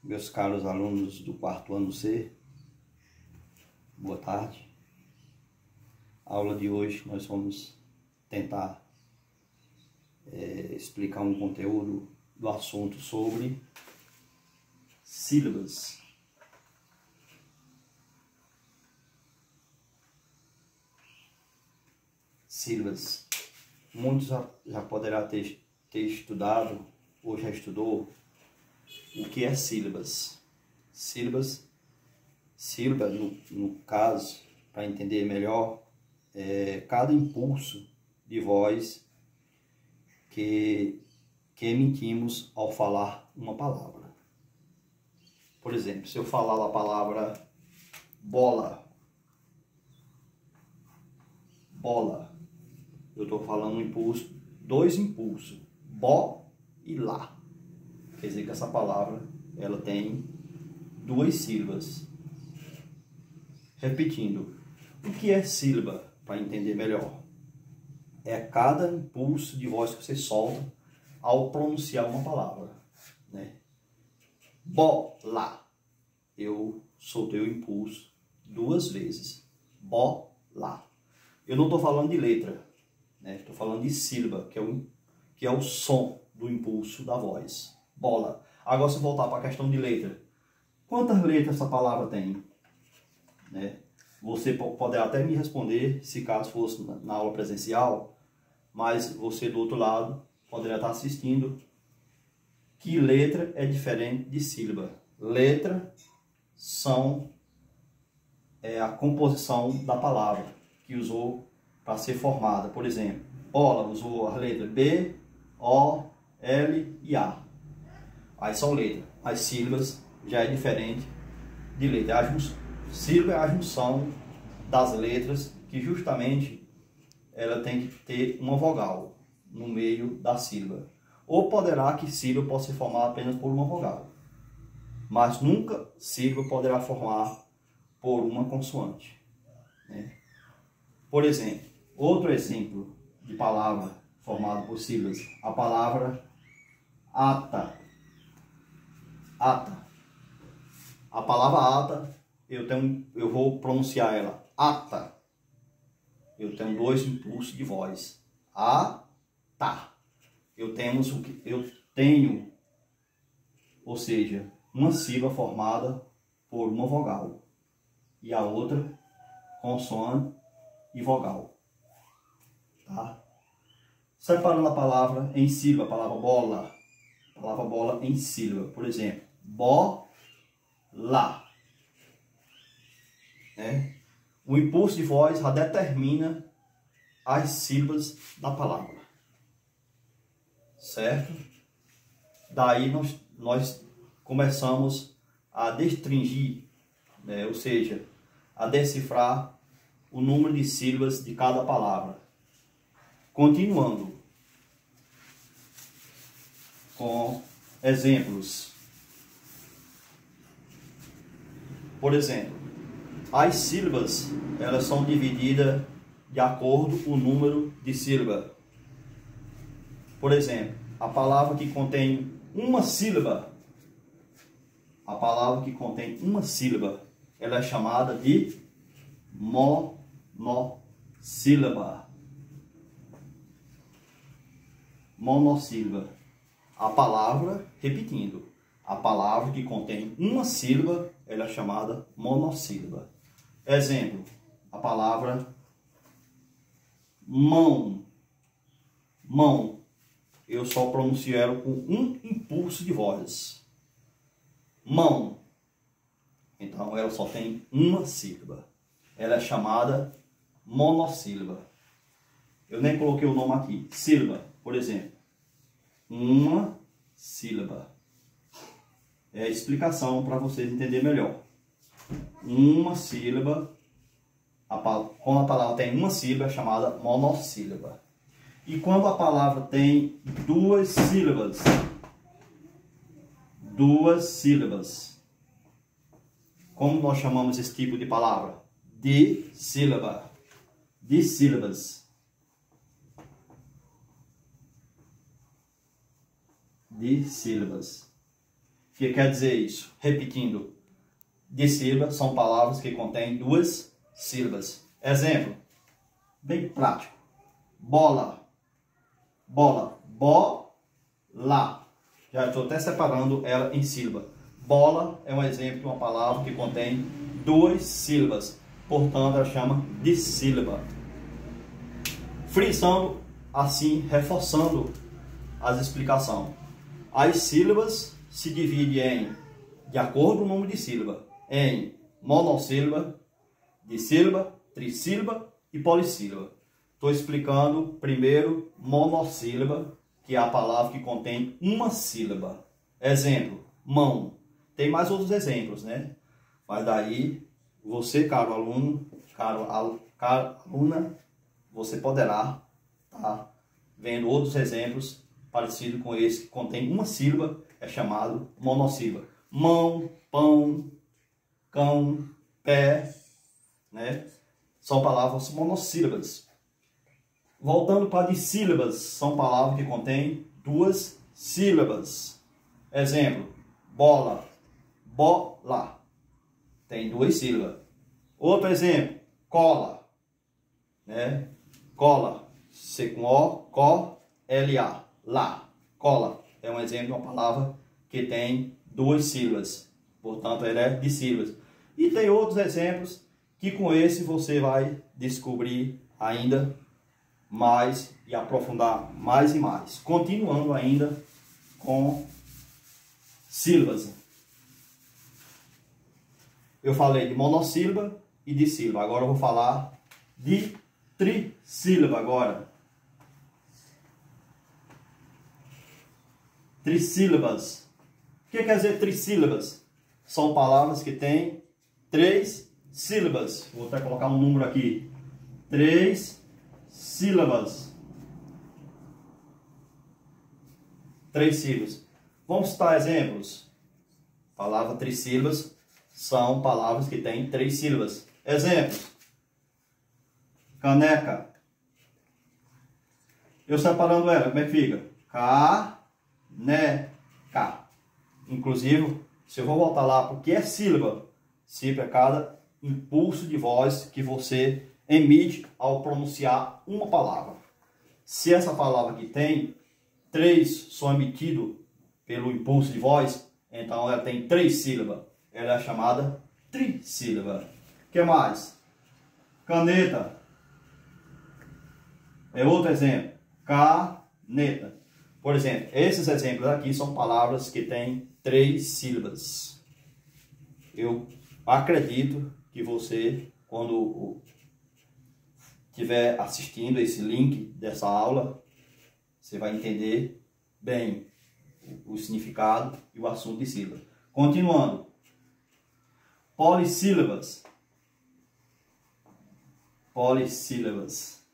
Meus caros alunos do quarto ano C, boa tarde. A aula de hoje nós vamos tentar explicar um conteúdo do assunto sobre sílabas. Sílabas. Muitos já poderá ter estudado ou já estudou o que é sílabas. Sílaba, no caso, para entender melhor, é cada impulso de voz que emitimos ao falar uma palavra. Por exemplo, se eu falar a palavra bola, eu estou falando dois impulsos, bo e lá. Quer dizer que essa palavra ela tem duas sílabas. Repetindo, o que é sílaba, para entender melhor? É cada impulso de voz que você solta ao pronunciar uma palavra, né? Bola. Eu soltei o impulso duas vezes. Bola. Eu não estou falando de letra, né? Estou falando de sílaba, que é o som do impulso da voz. Bola. Agora, se voltar para a questão de letra. Quantas letras essa palavra tem? Né? Você poderá até me responder, se caso fosse na aula presencial, mas você do outro lado poderia estar assistindo. Que letra é diferente de sílaba? Letra são a composição da palavra que usou para ser formada. Por exemplo, bola usou a letra B, O, L e A. Aí são letras. As sílabas já é diferente de letra. Sílaba é a junção das letras que justamente ela tem que ter uma vogal no meio da sílaba. Ou poderá que sílaba possa se formar apenas por uma vogal. Mas nunca sílaba poderá formar por uma consoante, né? Por exemplo, outro exemplo de palavra formada por sílabas, a palavra ata. Ata. A palavra ata, eu vou pronunciar ela ata. Eu tenho dois impulsos de voz. A-ta. Eu tenho, ou seja, uma sílaba formada por uma vogal e a outra consoante e vogal. Tá? Separando a palavra em sílaba, a palavra bola. A palavra bola em sílaba. Por exemplo, bola. Né? O impulso de voz já determina as sílabas da palavra. Certo? Daí nós começamos a destringir, né? Ou seja, a decifrar o número de sílabas de cada palavra. Continuando com exemplos. Por exemplo, as sílabas elas são divididas de acordo com o número de sílaba. Por exemplo, a palavra que contém uma sílaba, ela é chamada de monossílaba. Monossílaba. A palavra, repetindo, a palavra que contém uma sílaba, ela é chamada monossílaba. Exemplo, a palavra mão. Mão. Eu só pronuncio ela com um impulso de voz. Mão. Então, ela só tem uma sílaba. Ela é chamada monossílaba. Eu nem coloquei o nome aqui. Sílaba, por exemplo. Uma sílaba. É a explicação para vocês entenderem melhor. Uma sílaba. Quando a palavra tem uma sílaba, é chamada monossílaba. E quando a palavra tem duas sílabas, como nós chamamos esse tipo de palavra? Dissílaba. Dissílabas. Dissílabas. que quer dizer isso? Repetindo, dissílaba são palavras que contêm duas sílabas. Exemplo, bem prático. Bola, bola, bola. Já estou até separando ela em sílaba. Bola é um exemplo de uma palavra que contém duas sílabas. Portanto, ela chama de sílaba. Frisando, assim, reforçando as explicações. As sílabas se dividem de acordo com o número de sílaba, em monossílaba, dissílaba, trissílaba e polissílaba. Estou explicando primeiro monossílaba, que é a palavra que contém uma sílaba. Exemplo, mão. Tem mais outros exemplos, né? Mas daí, você, caro aluno, caro aluna, você poderá estar vendo outros exemplos parecidos com esse, que contém uma sílaba, é chamado monossílaba. Mão, pão, cão, pé, né? São palavras monossílabas. Voltando para dissílabas, são palavras que contêm duas sílabas. Exemplo, bola, bola. Tem duas sílabas. Outro exemplo, cola, né? Cola, C com O, co, L-A, lá, cola. É um exemplo de uma palavra que tem duas sílabas. Portanto, ela é de sílabas. E tem outros exemplos que com esse você vai descobrir ainda mais e aprofundar mais e mais. Continuando ainda com sílabas. Eu falei de monossílaba e de sílaba. Agora eu vou falar de trissílaba agora. Trissílabas. O que quer dizer trissílabas? São palavras que têm três sílabas. Vou até colocar um número aqui. 3 sílabas. 3 sílabas. Vamos citar exemplos. Palavra trissílabas são palavras que têm 3 sílabas. Exemplos. Caneca. Eu separando ela, como é que fica? Caneca. Inclusive, se eu vou voltar lá, porque é sílaba. Sílaba é cada impulso de voz que você emite ao pronunciar uma palavra. Se essa palavra aqui tem 3 som emitido pelo impulso de voz, então ela tem 3 sílabas. Ela é chamada trissílaba. O que mais? Caneta. É outro exemplo. Caneta. Por exemplo, esses exemplos aqui são palavras que têm 3 sílabas. Eu acredito que você, quando estiver assistindo esse link dessa aula, você vai entender bem o significado e o assunto de sílaba. Continuando. Polissílabas. Polissílabas.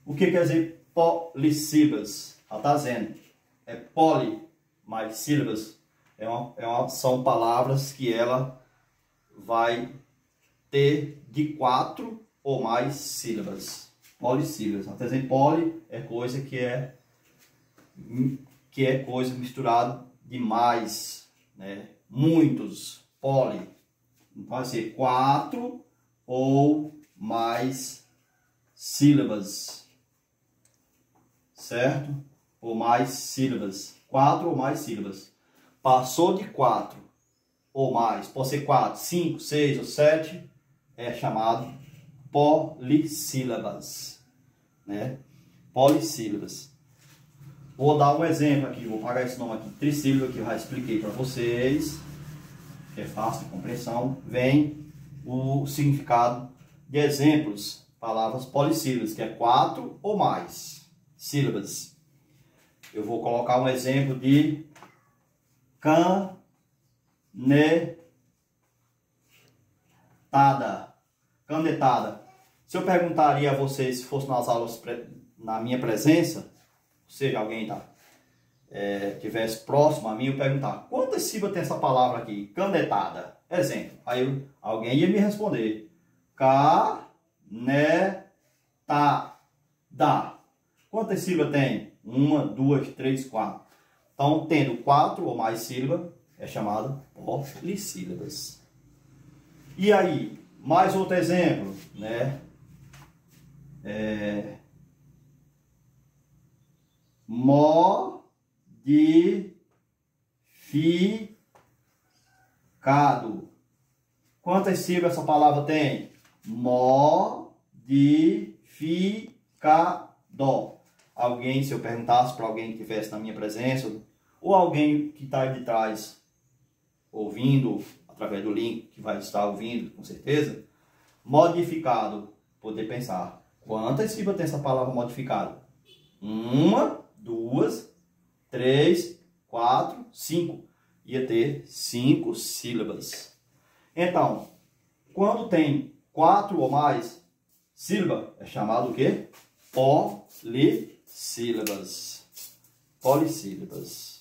O que quer dizer polissílabas? Ela está dizendo. É poli mais sílabas. São palavras que ela vai ter de 4 ou mais sílabas. Polissílabas. Está dizendo poli é coisa que é coisa misturada de mais, né? Muitos. Poli. Pode ser 4 ou mais sílabas. Certo? Ou mais sílabas. 4 ou mais sílabas. Passou de 4 ou mais, pode ser 4, 5, 6 ou 7, é chamado polissílabas. Né? Polissílabas. Vou dar um exemplo aqui, vou pagar esse nome aqui, trissílaba, que eu já expliquei para vocês. É fácil de compreensão. Vem o significado de exemplos, palavras polissílabas, que é 4 ou mais sílabas. Eu vou colocar um exemplo de canetada. Canetada. Se eu perguntaria a vocês, se fosse nas aulas na minha presença, ou seja, alguém tivesse próximo a mim, eu perguntar quantas sílabas tem essa palavra aqui? Canetada. Exemplo. Aí alguém ia me responder. Canetada. Quantas sílabas tem? 1, 2, 3, 4. Então, tendo 4 ou mais sílabas, é chamada polissílabas. E aí, mais outro exemplo, né? Modificado. Quantas sílabas essa palavra tem? Modificado. Alguém, se eu perguntasse para alguém que estivesse na minha presença, ou alguém que está aí de trás, ouvindo, através do link, que vai estar ouvindo, com certeza, modificado, poder pensar, quantas sílabas tem essa palavra modificado? 1, 2, 3, 4, 5. Ia ter 5 sílabas. Então, quando tem 4 ou mais sílabas, é chamado o quê? Polissílabas. Polissílabas.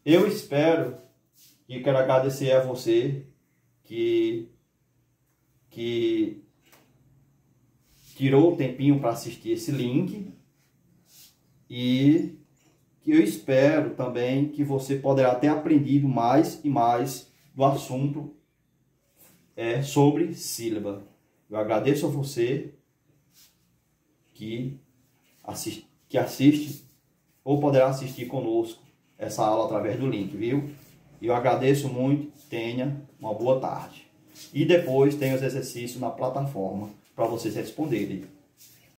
Eu espero e quero agradecer a você que tirou o tempinho para assistir esse link, e que eu espero também que você poderá ter aprendido mais e mais do assunto sobre sílaba. Eu agradeço a você que assiste ou poderá assistir conosco essa aula através do link, viu? Eu agradeço muito, tenha uma boa tarde. E depois tem os exercícios na plataforma para vocês responderem.